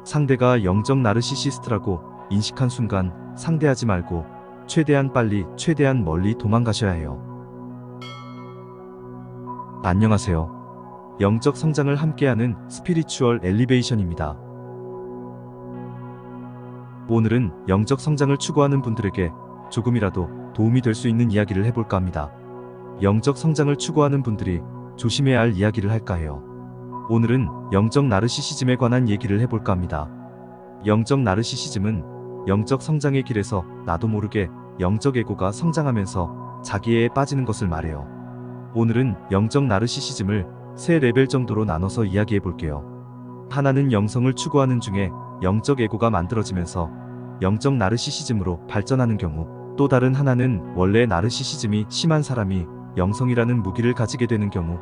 상대가 영적 나르시시스트라고 인식한 순간 상대하지 말고 최대한 빨리, 최대한 멀리 도망가셔야 해요. 안녕하세요. 영적 성장을 함께하는 스피리추얼 엘리베이션입니다. 오늘은 영적 성장을 추구하는 분들에게 조금이라도 도움이 될 수 있는 이야기를 해볼까 합니다. 영적 성장을 추구하는 분들이 조심해야 할 이야기를 할까 해요. 오늘은 영적 나르시시즘에 관한 얘기를 해볼까 합니다. 영적 나르시시즘은 영적 성장의 길에서 나도 모르게 영적 에고가 성장하면서 자기애에 빠지는 것을 말해요. 오늘은 영적 나르시시즘을 3레벨 정도로 나눠서 이야기해 볼게요. 하나는 영성을 추구하는 중에 영적 에고가 만들어지면서 영적 나르시시즘으로 발전하는 경우, 또 다른 하나는 원래 나르시시즘이 심한 사람이 영성이라는 무기를 가지게 되는 경우,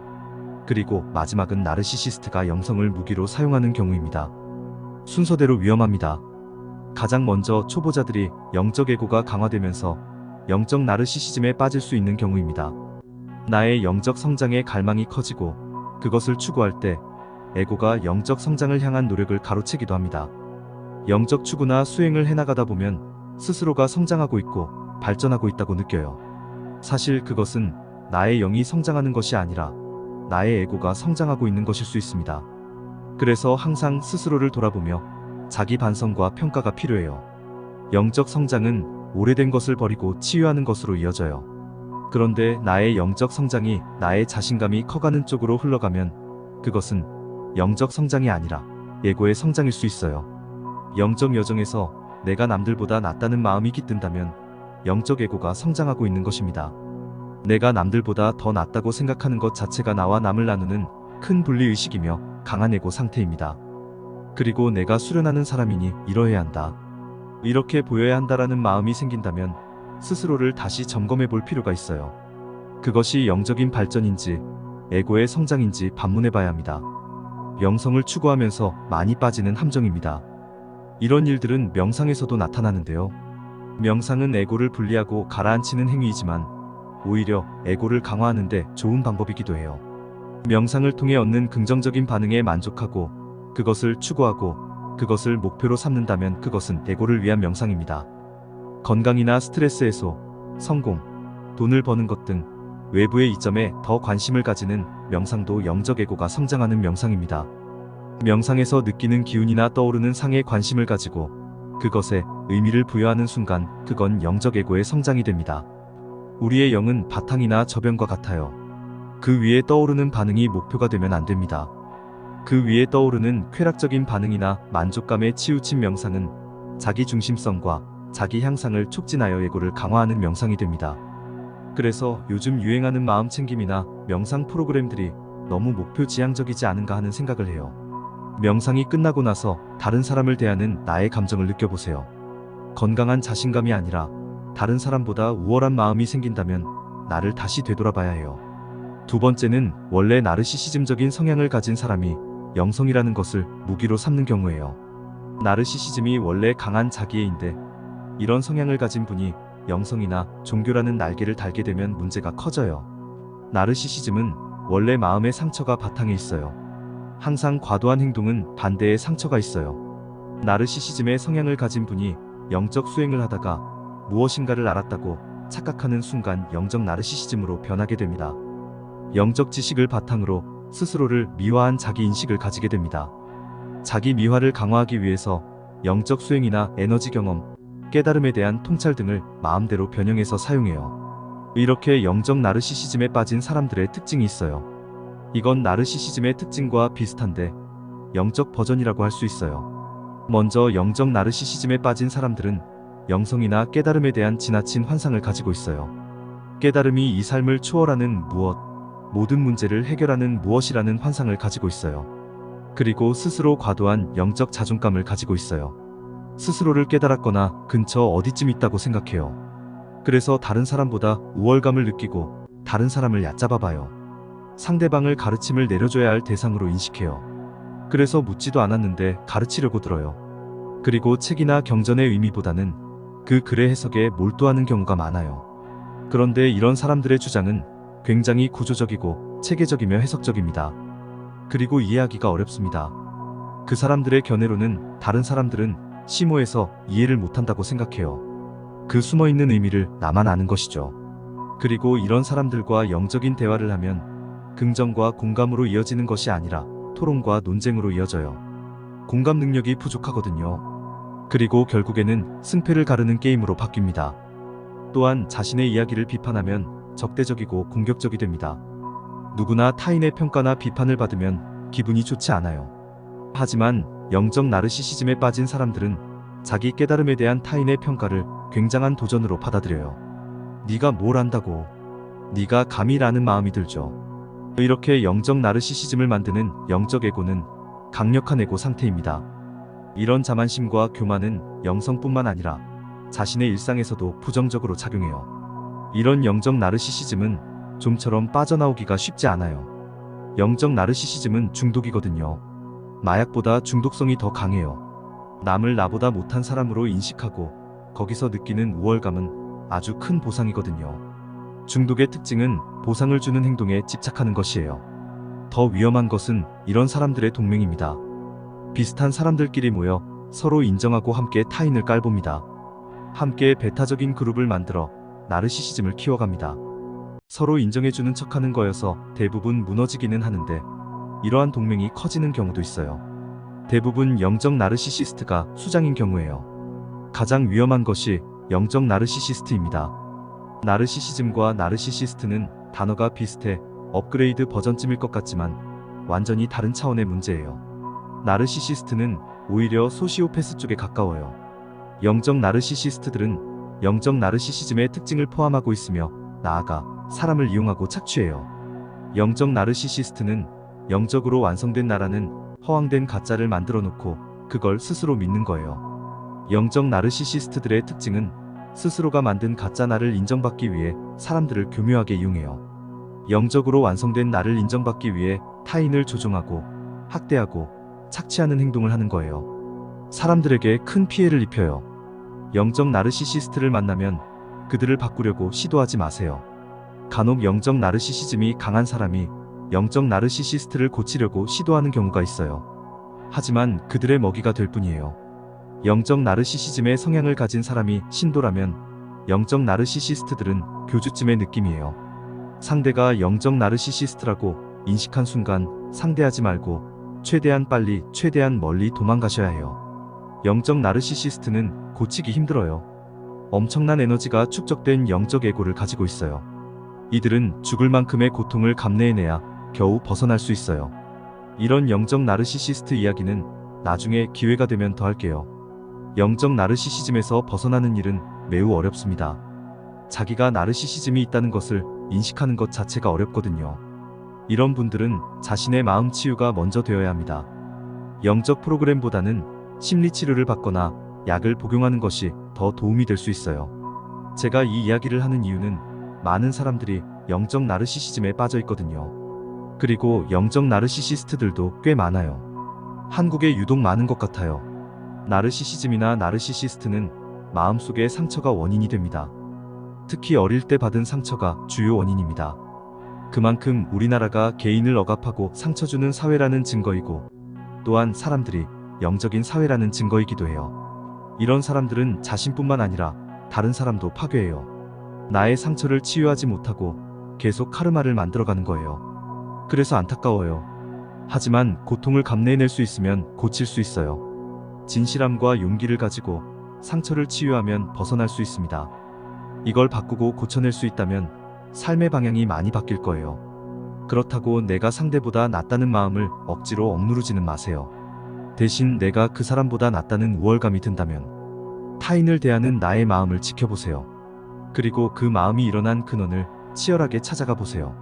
그리고 마지막은 나르시시스트가 영성을 무기로 사용하는 경우입니다. 순서대로 위험합니다. 가장 먼저 초보자들이 영적 에고가 강화되면서 영적 나르시시즘에 빠질 수 있는 경우입니다. 나의 영적 성장의 갈망이 커지고 그것을 추구할 때 에고가 영적 성장을 향한 노력을 가로채기도 합니다. 영적 추구나 수행을 해나가다 보면 스스로가 성장하고 있고 발전하고 있다고 느껴요. 사실 그것은 나의 영이 성장하는 것이 아니라 나의 에고가 성장하고 있는 것일 수 있습니다. 그래서 항상 스스로를 돌아보며 자기 반성과 평가가 필요해요. 영적 성장은 오래된 것을 버리고 치유하는 것으로 이어져요. 그런데 나의 영적 성장이 나의 자신감이 커가는 쪽으로 흘러가면 그것은 영적 성장이 아니라 에고의 성장일 수 있어요. 영적 여정에서 내가 남들보다 낫다는 마음이 깃든다면 영적 에고가 성장하고 있는 것입니다. 내가 남들보다 더 낫다고 생각하는 것 자체가 나와 남을 나누는 큰 분리의식이며 강한 에고 상태입니다. 그리고 내가 수련하는 사람이니 이러해야 한다, 이렇게 보여야 한다라는 마음이 생긴다면 스스로를 다시 점검해 볼 필요가 있어요. 그것이 영적인 발전인지 에고의 성장인지 반문해 봐야 합니다. 영성을 추구하면서 많이 빠지는 함정입니다. 이런 일들은 명상에서도 나타나는데요. 명상은 에고를 분리하고 가라앉히는 행위이지만 오히려 에고를 강화하는 데 좋은 방법이기도 해요. 명상을 통해 얻는 긍정적인 반응에 만족하고 그것을 추구하고 그것을 목표로 삼는다면 그것은 에고를 위한 명상입니다. 건강이나 스트레스 해소, 성공, 돈을 버는 것 등 외부의 이점에 더 관심을 가지는 명상도 영적 에고가 성장하는 명상입니다. 명상에서 느끼는 기운이나 떠오르는 상에 관심을 가지고 그것에 의미를 부여하는 순간 그건 영적 에고의 성장이 됩니다. 우리의 영은 바탕이나 저변과 같아요. 그 위에 떠오르는 반응이 목표가 되면 안 됩니다. 그 위에 떠오르는 쾌락적인 반응이나 만족감에 치우친 명상은 자기 중심성과 자기 향상을 촉진하여 에고를 강화하는 명상이 됩니다. 그래서 요즘 유행하는 마음 챙김이나 명상 프로그램들이 너무 목표 지향적이지 않은가 하는 생각을 해요. 명상이 끝나고 나서 다른 사람을 대하는 나의 감정을 느껴보세요. 건강한 자신감이 아니라 다른 사람보다 우월한 마음이 생긴다면 나를 다시 되돌아봐야 해요. 두 번째는 원래 나르시시즘적인 성향을 가진 사람이 영성이라는 것을 무기로 삼는 경우예요. 나르시시즘이 원래 강한 자기애인데 이런 성향을 가진 분이 영성이나 종교라는 날개를 달게 되면 문제가 커져요. 나르시시즘은 원래 마음의 상처가 바탕에 있어요. 항상 과도한 행동은 반대의 상처가 있어요. 나르시시즘의 성향을 가진 분이 영적 수행을 하다가 무엇인가를 알았다고 착각하는 순간 영적 나르시시즘으로 변하게 됩니다. 영적 지식을 바탕으로 스스로를 미화한 자기 인식을 가지게 됩니다. 자기 미화를 강화하기 위해서 영적 수행이나 에너지 경험, 깨달음에 대한 통찰 등을 마음대로 변형해서 사용해요. 이렇게 영적 나르시시즘에 빠진 사람들의 특징이 있어요. 이건 나르시시즘의 특징과 비슷한데 영적 버전이라고 할 수 있어요. 먼저 영적 나르시시즘에 빠진 사람들은 영성이나 깨달음에 대한 지나친 환상을 가지고 있어요. 깨달음이 이 삶을 초월하는 무엇, 모든 문제를 해결하는 무엇이라는 환상을 가지고 있어요. 그리고 스스로 과도한 영적 자존감을 가지고 있어요. 스스로를 깨달았거나 근처 어디쯤 있다고 생각해요. 그래서 다른 사람보다 우월감을 느끼고 다른 사람을 얕잡아 봐요. 상대방을 가르침을 내려줘야 할 대상으로 인식해요. 그래서 묻지도 않았는데 가르치려고 들어요. 그리고 책이나 경전의 의미보다는 그 글의 해석에 몰두하는 경우가 많아요. 그런데 이런 사람들의 주장은 굉장히 구조적이고 체계적이며 해석적입니다. 그리고 이해하기가 어렵습니다. 그 사람들의 견해로는 다른 사람들은 심오해서 이해를 못한다고 생각해요. 그 숨어있는 의미를 나만 아는 것이죠. 그리고 이런 사람들과 영적인 대화를 하면 긍정과 공감으로 이어지는 것이 아니라 토론과 논쟁으로 이어져요. 공감 능력이 부족하거든요. 그리고 결국에는 승패를 가르는 게임으로 바뀝니다. 또한 자신의 이야기를 비판하면 적대적이고 공격적이 됩니다. 누구나 타인의 평가나 비판을 받으면 기분이 좋지 않아요. 하지만 영적 나르시시즘에 빠진 사람들은 자기 깨달음에 대한 타인의 평가를 굉장한 도전으로 받아들여요. 네가 뭘 안다고? 네가 감히? 라는 마음이 들죠. 이렇게 영적 나르시시즘을 만드는 영적 에고는 강력한 에고 상태입니다. 이런 자만심과 교만은 영성뿐만 아니라 자신의 일상에서도 부정적으로 작용해요. 이런 영적 나르시시즘은 좀처럼 빠져나오기가 쉽지 않아요. 영적 나르시시즘은 중독이거든요. 마약보다 중독성이 더 강해요. 남을 나보다 못한 사람으로 인식하고 거기서 느끼는 우월감은 아주 큰 보상이거든요. 중독의 특징은 보상을 주는 행동에 집착하는 것이에요. 더 위험한 것은 이런 사람들의 동맹입니다. 비슷한 사람들끼리 모여 서로 인정하고 함께 타인을 깔봅니다. 함께 배타적인 그룹을 만들어 나르시시즘을 키워갑니다. 서로 인정해주는 척하는 거여서 대부분 무너지기는 하는데 이러한 동맹이 커지는 경우도 있어요. 대부분 영적 나르시시스트가 수장인 경우에요. 가장 위험한 것이 영적 나르시시스트입니다. 나르시시즘과 나르시시스트는 단어가 비슷해 업그레이드 버전쯤일 것 같지만 완전히 다른 차원의 문제예요. 나르시시스트는 오히려 소시오패스 쪽에 가까워요. 영적 나르시시스트들은 영적 나르시시즘의 특징을 포함하고 있으며 나아가 사람을 이용하고 착취해요. 영적 나르시시스트는 영적으로 완성된 나라는 허황된 가짜를 만들어 놓고 그걸 스스로 믿는 거예요. 영적 나르시시스트들의 특징은 스스로가 만든 가짜 나를 인정받기 위해 사람들을 교묘하게 이용해요. 영적으로 완성된 나를 인정받기 위해 타인을 조종하고 학대하고 착취하는 행동을 하는 거예요. 사람들에게 큰 피해를 입혀요. 영적 나르시시스트를 만나면 그들을 바꾸려고 시도하지 마세요. 간혹 영적 나르시시즘이 강한 사람이 영적 나르시시스트를 고치려고 시도하는 경우가 있어요. 하지만 그들의 먹이가 될 뿐이에요. 영적 나르시시즘의 성향을 가진 사람이 신도라면 영적 나르시시스트들은 교주쯤의 느낌이에요. 상대가 영적 나르시시스트라고 인식한 순간 상대하지 말고 최대한 빨리 최대한 멀리 도망가셔야 해요. 영적 나르시시스트는 고치기 힘들어요. 엄청난 에너지가 축적된 영적 에고를 가지고 있어요. 이들은 죽을 만큼의 고통을 감내해내야 겨우 벗어날 수 있어요. 이런 영적 나르시시스트 이야기는 나중에 기회가 되면 더 할게요. 영적 나르시시즘에서 벗어나는 일은 매우 어렵습니다. 자기가 나르시시즘이 있다는 것을 인식하는 것 자체가 어렵거든요. 이런 분들은 자신의 마음 치유가 먼저 되어야 합니다. 영적 프로그램보다는 심리치료를 받거나 약을 복용하는 것이 더 도움이 될 수 있어요. 제가 이 이야기를 하는 이유는 많은 사람들이 영적 나르시시즘에 빠져 있거든요. 그리고 영적 나르시시스트들도 꽤 많아요. 한국에 유독 많은 것 같아요. 나르시시즘이나 나르시시스트는 마음속의 상처가 원인이 됩니다. 특히 어릴 때 받은 상처가 주요 원인입니다. 그만큼 우리나라가 개인을 억압하고 상처 주는 사회라는 증거이고 또한 사람들이 영적인 사회라는 증거이기도 해요. 이런 사람들은 자신뿐만 아니라 다른 사람도 파괴해요. 나의 상처를 치유하지 못하고 계속 카르마를 만들어가는 거예요. 그래서 안타까워요. 하지만 고통을 감내해낼 수 있으면 고칠 수 있어요. 진실함과 용기를 가지고 상처를 치유하면 벗어날 수 있습니다. 이걸 바꾸고 고쳐낼 수 있다면 삶의 방향이 많이 바뀔 거예요. 그렇다고 내가 상대보다 낫다는 마음을 억지로 억누르지는 마세요. 대신 내가 그 사람보다 낫다는 우월감이 든다면 타인을 대하는 나의 마음을 지켜보세요. 그리고 그 마음이 일어난 근원을 치열하게 찾아가 보세요.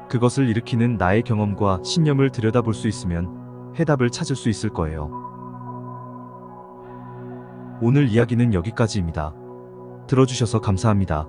그것을 일으키는 나의 경험과 신념을 들여다볼 수 있으면 해답을 찾을 수 있을 거예요. 오늘 이야기는 여기까지입니다. 들어주셔서 감사합니다.